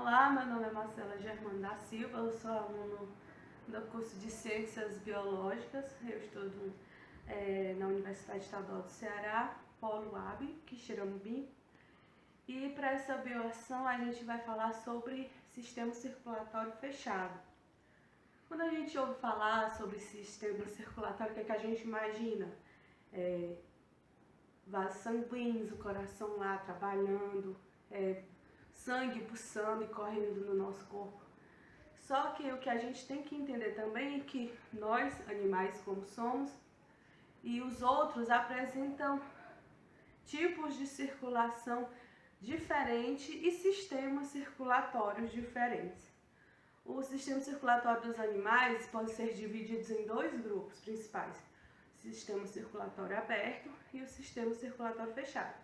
Olá, meu nome é Marcela Germano da Silva, eu sou aluno do curso de Ciências Biológicas. Eu estudo na Universidade Estadual do Ceará, Polo AB, Quixeramobim. E para essa bioação a gente vai falar sobre sistema circulatório fechado. Quando a gente ouve falar sobre sistema circulatório, o que a gente imagina? Vasos sanguíneos, o coração lá trabalhando, sangue pulsando e correndo no nosso corpo. Só que o que a gente tem que entender também é que nós, animais como somos, e os outros apresentam tipos de circulação diferentes e sistemas circulatórios diferentes. O sistema circulatório dos animais pode ser dividido em dois grupos principais: o sistema circulatório aberto e o sistema circulatório fechado.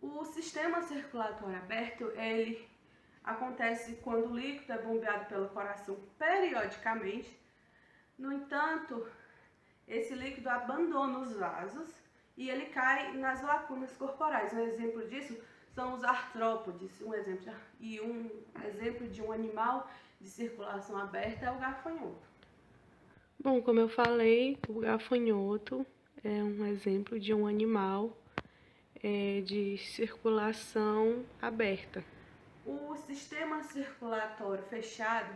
O sistema circulatório aberto, ele acontece quando o líquido é bombeado pelo coração periodicamente. No entanto, esse líquido abandona os vasos e ele cai nas lacunas corporais. Um exemplo disso são os artrópodes, um exemplo de um animal de circulação aberta é o gafanhoto. Bom, como eu falei, o gafanhoto é um exemplo de um animal de circulação aberta. O sistema circulatório fechado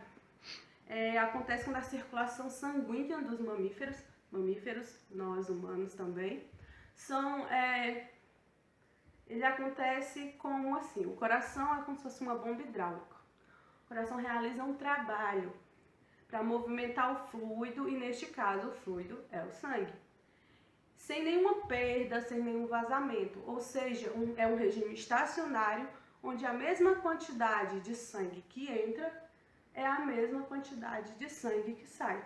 acontece quando a circulação sanguínea dos mamíferos, nós humanos também, ele acontece como assim: o coração é como se fosse uma bomba hidráulica. O coração realiza um trabalho para movimentar o fluido, e neste caso o fluido é o sangue, sem nenhuma perda, sem nenhum vazamento, ou seja, é um regime estacionário, onde a mesma quantidade de sangue que entra é a mesma quantidade de sangue que sai.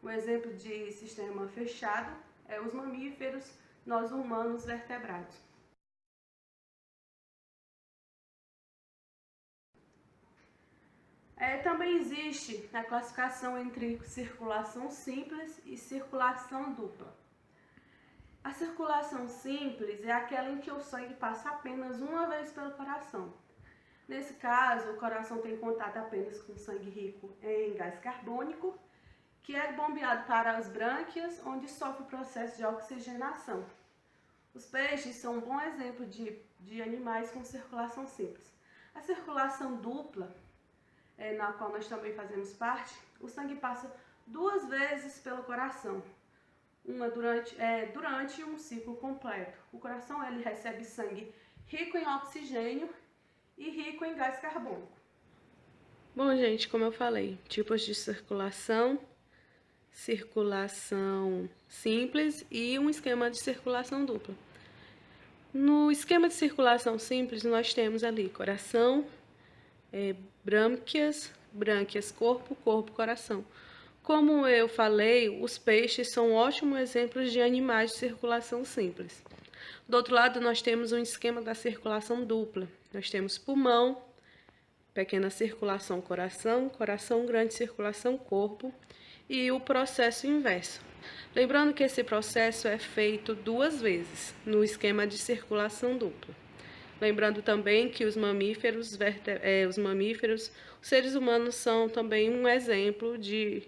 Um exemplo de sistema fechado é os mamíferos, nós humanos vertebrados. Também existe a classificação entre circulação simples e circulação dupla. A circulação simples é aquela em que o sangue passa apenas uma vez pelo coração. Nesse caso, o coração tem contato apenas com sangue rico em gás carbônico, que é bombeado para as brânquias, onde sofre o processo de oxigenação. Os peixes são um bom exemplo de animais com circulação simples. A circulação dupla, na qual nós também fazemos parte, o sangue passa duas vezes pelo coração, uma durante um ciclo completo. O coração ele recebe sangue rico em oxigênio e rico em gás carbônico. Bom, gente, como eu falei, tipos de circulação simples e um esquema de circulação dupla. No esquema de circulação simples, nós temos ali coração, brânquias, corpo, coração. Como eu falei, os peixes são ótimos exemplos de animais de circulação simples. Do outro lado, nós temos um esquema da circulação dupla. Nós temos pulmão, pequena circulação coração, grande circulação corpo, e o processo inverso. Lembrando que esse processo é feito duas vezes no esquema de circulação dupla. Lembrando também que os mamíferos, os seres humanos são também um exemplo de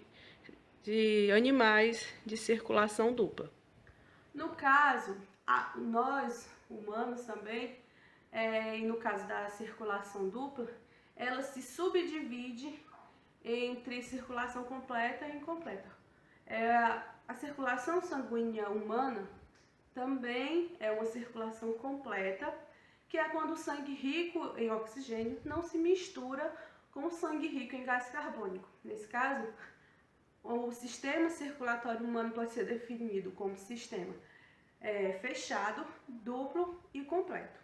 animais de circulação dupla. No caso, nós humanos também, e no caso da circulação dupla, ela se subdivide entre circulação completa e incompleta. A circulação sanguínea humana também é uma circulação completa, que é quando o sangue rico em oxigênio não se mistura com o sangue rico em gás carbônico. Nesse caso, o sistema circulatório humano pode ser definido como sistema fechado, duplo e completo.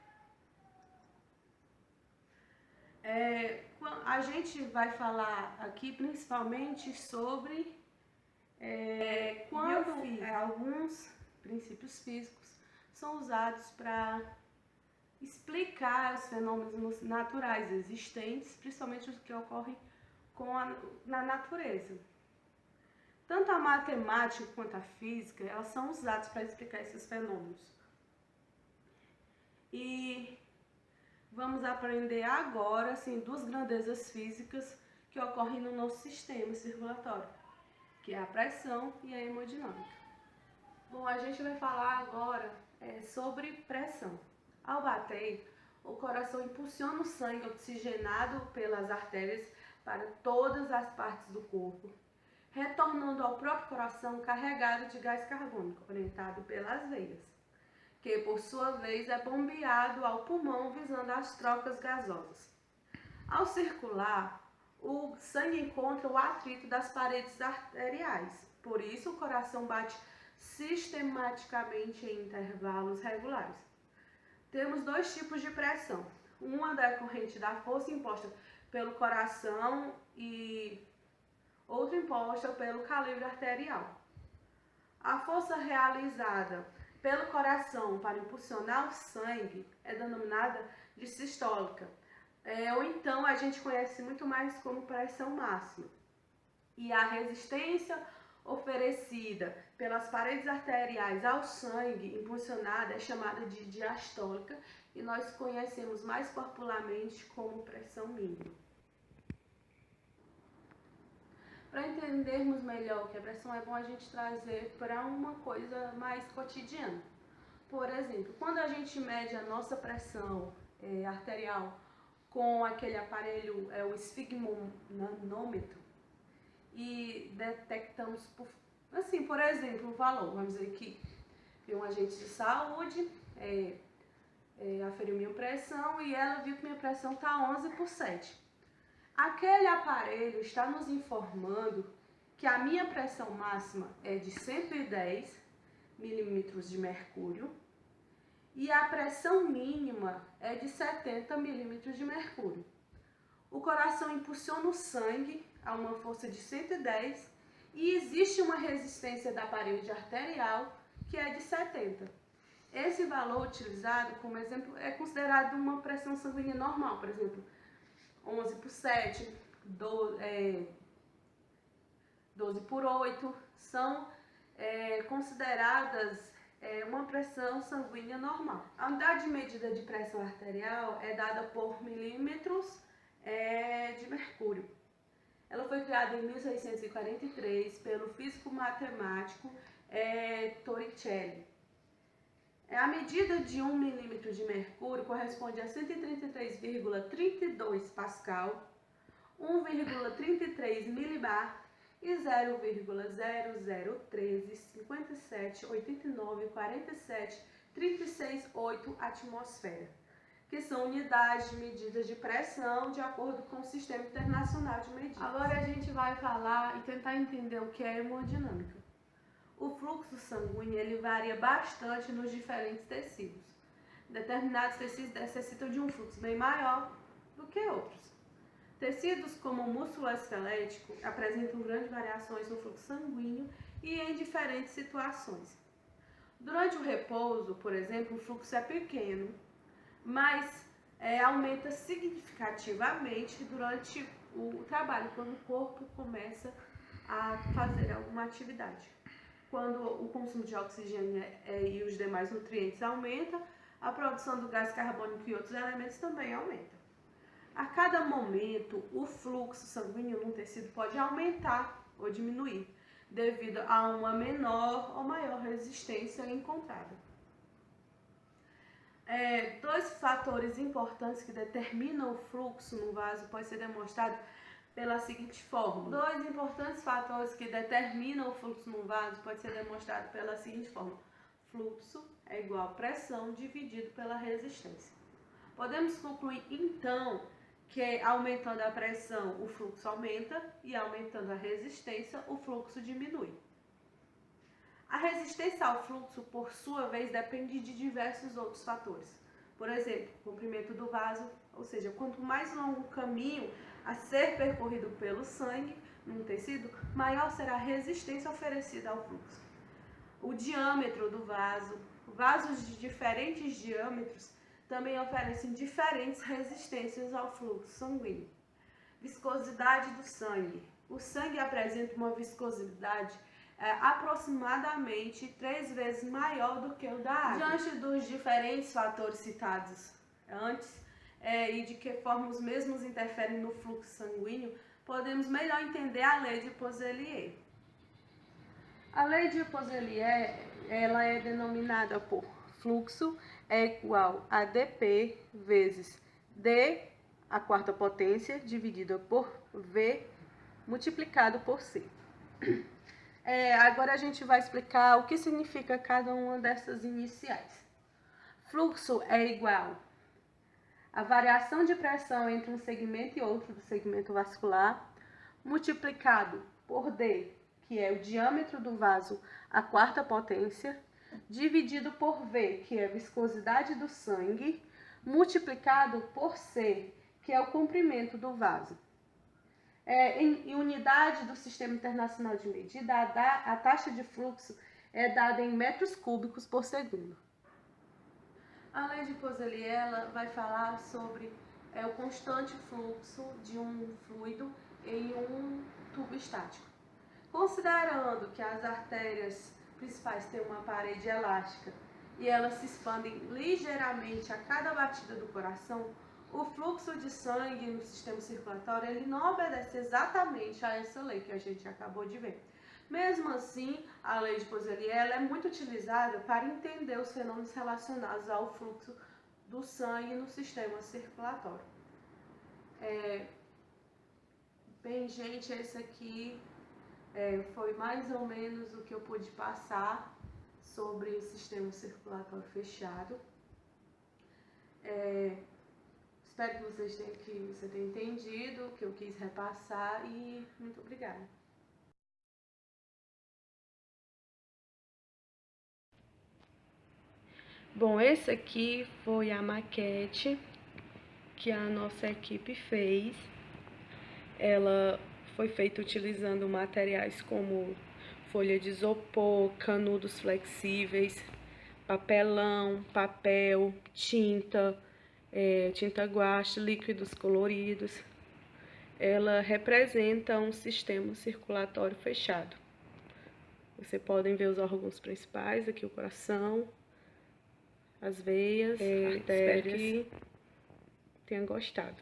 A gente vai falar aqui principalmente sobre quando alguns princípios físicos são usados para explicar os fenômenos naturais existentes, principalmente os que ocorrem na natureza. Tanto a matemática quanto a física, elas são usadas para explicar esses fenômenos. E Vamos aprender agora, assim, duas grandezas físicas que ocorrem no nosso sistema circulatório, que é a pressão e a hemodinâmica. Bom, a gente vai falar agora sobre pressão. Ao bater, o coração impulsiona o sangue oxigenado pelas artérias para todas as partes do corpo, retornando ao próprio coração carregado de gás carbônico, orientado pelas veias, que por sua vez é bombeado ao pulmão visando as trocas gasosas. Ao circular, o sangue encontra o atrito das paredes arteriais, por isso o coração bate sistematicamente em intervalos regulares. Temos dois tipos de pressão, uma decorrente da força imposta pelo coração e outra imposta pelo calibre arterial. A força realizada pelo coração para impulsionar o sangue é denominada de sistólica, ou então a gente conhece muito mais como pressão máxima. E a resistência oferecida pelas paredes arteriais ao sangue impulsionada é chamada de diastólica e nós conhecemos mais popularmente como pressão mínima. Para entendermos melhor o que é pressão, é bom a gente trazer para uma coisa mais cotidiana. Por exemplo, quando a gente mede a nossa pressão arterial com aquele aparelho, o esfigmonômetro, e detectamos, por exemplo, um valor. Vamos dizer que um agente de saúde aferiu minha pressão e ela viu que minha pressão está 11/7. Aquele aparelho está nos informando que a minha pressão máxima é de 110 milímetros de mercúrio e a pressão mínima é de 70 milímetros de mercúrio. O coração impulsiona o sangue a uma força de 110 e existe uma resistência da parede arterial que é de 70. Esse valor utilizado como exemplo é considerado uma pressão sanguínea normal, por exemplo, 11/7, 12/8 são consideradas uma pressão sanguínea normal. A unidade de medida de pressão arterial é dada por milímetros de mercúrio. Ela foi criada em 1643 pelo físico matemático Torricelli. A medida de 1 milímetro de mercúrio corresponde a 133,32 Pascal, 1,33 milibar e 0,001357894736,8 atmosfera, que são unidades de medida de pressão de acordo com o Sistema Internacional de Medidas. Agora a gente vai falar e tentar entender o que é hemodinâmica. O fluxo sanguíneo ele varia bastante nos diferentes tecidos. Determinados tecidos necessitam de um fluxo bem maior do que outros. Tecidos como o músculo esquelético apresentam grandes variações no fluxo sanguíneo e em diferentes situações. Durante o repouso, por exemplo, o fluxo é pequeno, mas aumenta significativamente durante o trabalho, quando o corpo começa a fazer alguma atividade. Quando o consumo de oxigênio e os demais nutrientes aumenta, a produção do gás carbônico e outros elementos também aumenta. A cada momento, o fluxo sanguíneo num tecido pode aumentar ou diminuir, devido a uma menor ou maior resistência encontrada. Dois fatores importantes que determinam o fluxo no vaso podem ser demonstrados pela seguinte fórmula. Dois importantes fatores que determinam o fluxo no vaso podem ser demonstrados pela seguinte fórmula. Fluxo é igual a pressão dividido pela resistência. Podemos concluir, então, que aumentando a pressão, o fluxo aumenta e aumentando a resistência, o fluxo diminui. A resistência ao fluxo, por sua vez, depende de diversos outros fatores. Por exemplo, o comprimento do vaso, ou seja, quanto mais longo o caminho a ser percorrido pelo sangue num tecido, maior será a resistência oferecida ao fluxo. O diâmetro do vaso, vasos de diferentes diâmetros também oferecem diferentes resistências ao fluxo sanguíneo. Viscosidade do sangue. O sangue apresenta uma viscosidade aproximadamente 3 vezes maior do que o da água. Diante dos diferentes fatores citados antes, e de que forma os mesmos interferem no fluxo sanguíneo, podemos melhor entender a lei de Puselier. A lei de Puselier, ela é denominada por fluxo é igual a dP vezes d a quarta potência dividida por V multiplicado por C. Agora a gente vai explicar o que significa cada uma dessas iniciais. Fluxo é igual a variação de pressão entre um segmento e outro do segmento vascular, multiplicado por D, que é o diâmetro do vaso, a quarta potência, dividido por V, que é a viscosidade do sangue, multiplicado por C, que é o comprimento do vaso. Em unidade do Sistema Internacional de Medida, a taxa de fluxo é dada em metros cúbicos por segundo. A lei de Puselier ela vai falar sobre o constante fluxo de um fluido em um tubo estático. Considerando que as artérias principais têm uma parede elástica e elas se expandem ligeiramente a cada batida do coração, o fluxo de sangue no sistema circulatório ele não obedece exatamente a essa lei que a gente acabou de ver. Mesmo assim, a lei de Puselier ela é muito utilizada para entender os fenômenos relacionados ao fluxo do sangue no sistema circulatório. Bem, gente, esse aqui foi mais ou menos o que eu pude passar sobre o sistema circulatório fechado. Espero que você tenha entendido o que eu quis repassar e muito obrigada. Bom, esse aqui foi a maquete que a nossa equipe fez. Ela foi feita utilizando materiais como folha de isopor, canudos flexíveis, papelão, papel, tinta, tinta guache, líquidos coloridos. Ela representa um sistema circulatório fechado. Vocês podem ver os órgãos principais, aqui o coração, as veias, artérias. Espero que tenham gostado.